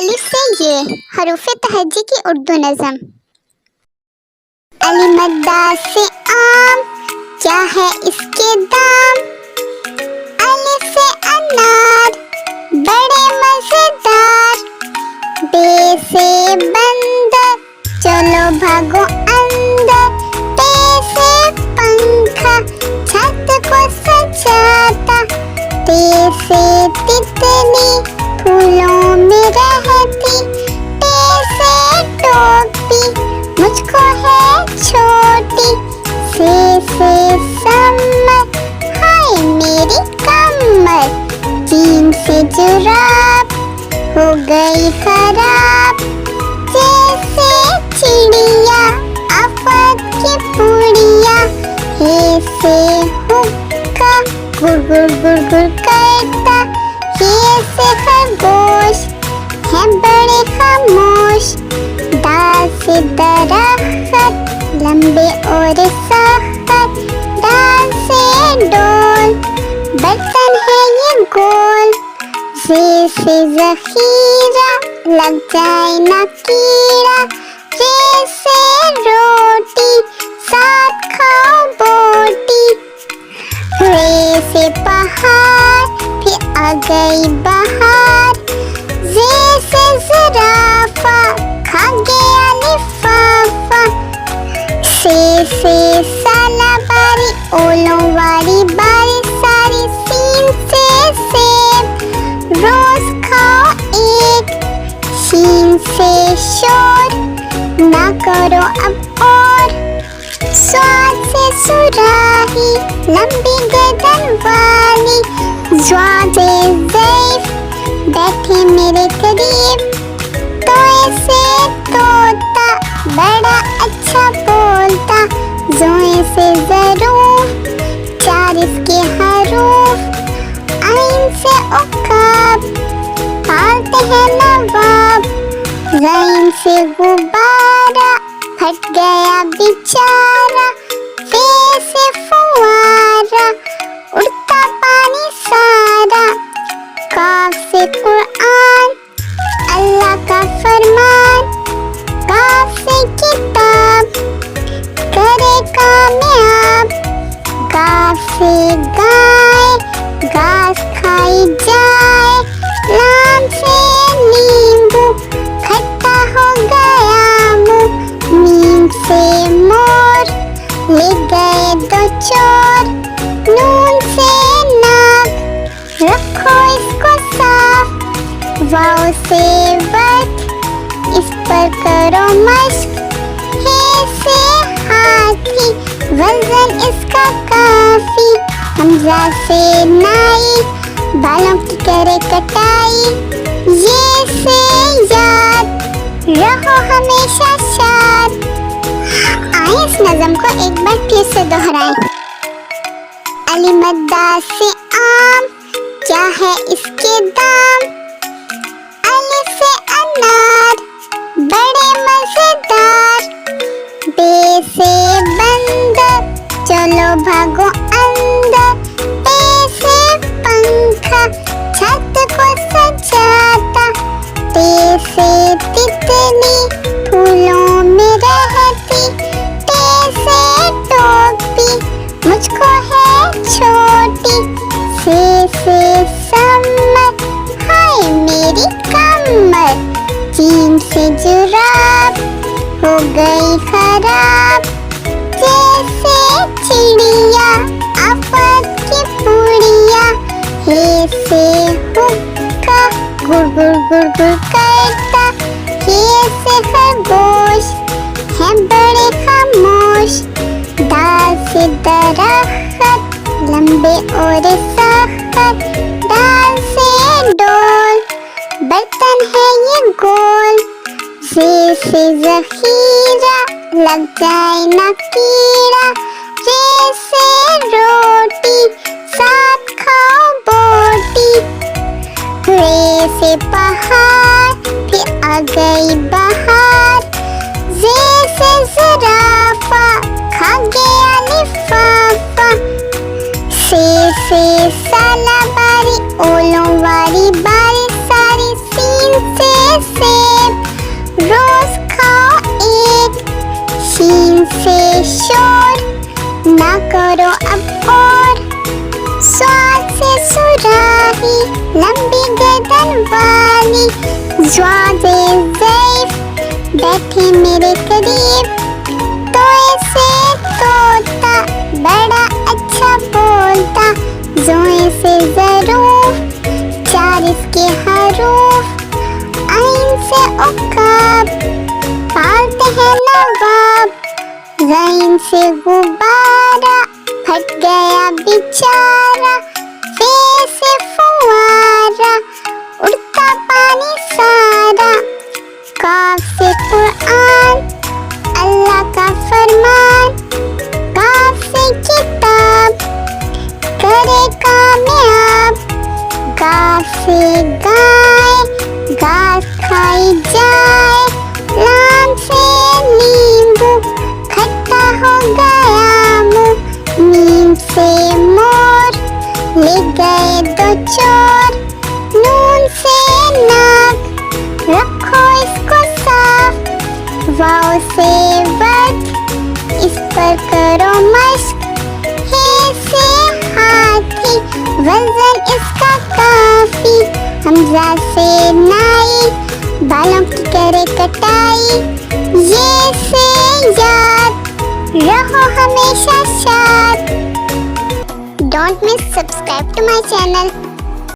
अलिफ से ये हरूफ तहज्जी की उर्दू नज़म। अली मद्दा से आम, क्या है इसके दाम। अलिफ से अनार, बड़े मजेदार। बे से बंदर, चलो भागो अंदर। पे से पंखा, छत को सजाता। ते से तितली, फूलों में रहती। टे से टोपी, मुझको है छोटी। से समर, हाय मेरी कमर। जीन से जुराब, हो गई खराब। जैसे चिड़िया, आफत की पुड़िया। हे से हुक्का, गुर गुर गुर गुर करता। हे से खरगोश, है बड़े खामोश। दा से दरख्त, लंबे और सख्त। डाल से डोल, बर्तन है ये गोल। से ज़ख़ीरा, लग जाए ना कीड़ा। रे से रोटी, साथ खाओ बोटी। रे से पहाड़, फिर आ गई बहार। जे से ज़राफ़ा, खा गया लिफ़ाफ़ा। से सालाबारी, ओलों वाली बारी सारी। सीन से सेब, रोज खाओ एक। शीन से शोर, ना करो अब और। स्वाद से सुराही, लंबी गर्दन वाली। ज़्वा से ज़ैफ़, बैठे मेरे करीब। तोए से तोता, बड़ा अच्छा बोलता। ज़ोए से ज़रूफ, चार इसके हरूफ। आइन से उकाब, पालते हैं नवाब। ज़ैन से गुब्बारा, फट गया बेचारा। फे से फुआरा, उड़ता पानी सारा। काफ से कुरान, अल्लाह का फरमान। काफ से किताब, करे कामयाब। गाफ से गाय, घास खाई जाए। लाम से नींबू, खट्टा हो गया मुँह। मीम से मोर, ले गए दो चोर। नून से नाक, रखो इसको साफ। वाव से वक्त, इस पर करो मश्क। हे से हाथी, वजन इसका काफी। हमजा से नाई, बालों की करे कटाई। ये से याद, रहो हमेशा शाद। आइए इस नज़म को एक बार फिर से दोहराएं। अली मद्दा से आम, क्या है इसके दाम। अलिफ से अनार, बड़े मजेदार। बे से बंदर, चलो भागो अंदर। पे से पंखा, छत को सजाता। ते से तितली, फूलों में रहती। ते से टोपी, मुझको है छोटी। से समर, हाय मेरी कमर। जीन से जुराब, हो गई खराब। जैसे चिड़िया, आफत की पुड़िया। हे से हुक्का, गुर गुर गुर गुर करता। हे से खरगोश, है बड़े खामोश। दाल से दरख्त, लंबे और सख्त। डाल से डोल, बर्तन है ये गोल। से ज़ख़ीरा, लग जाए ना कीड़ा। रे से रोटी, साथ खाओ बोटी। रे से पहाड़, फिर आ गई बहार। जे से ज़राफ़ा, खा गया लिफ़ाफ़ा। से सालाबारी, ओलों वाली बारी सारी। सीन से शोर, ना करो अब और। स्वाद से सुराही, लंबी गर्दन वाली, ज़्वादे ज़ैफ़ बैठे मेरे करीब। तो ऐसे तोता बड़ा अच्छा बोलता, ज़ोए से ज़रूफ, चार इसके हरूफ। आइन से उकाब, पालते हैं नवाब। ग़ैन से गुब्बारा, फट गया बेचारा। फे से फुआरा, उड़ता पानी सारा। काफ से कुरान, अल्लाह का फरमान। काफ से किताब, करे कामयाब। गाफ से गाय, घास खाई जाए। लाम से नींबू, खट्टा हो गया मुँह। नीम से मोर, ले गए दो चोर। नून से नाक, रखो इसको साफ। वाव से वट, इस पर करो मश्क। हे से हाथी, वजन इसका काफी। हमजा से नाई, बालों की करे कटाई। ये से याद, रहो हमेशा शाद। Don't miss subscribe to my channel.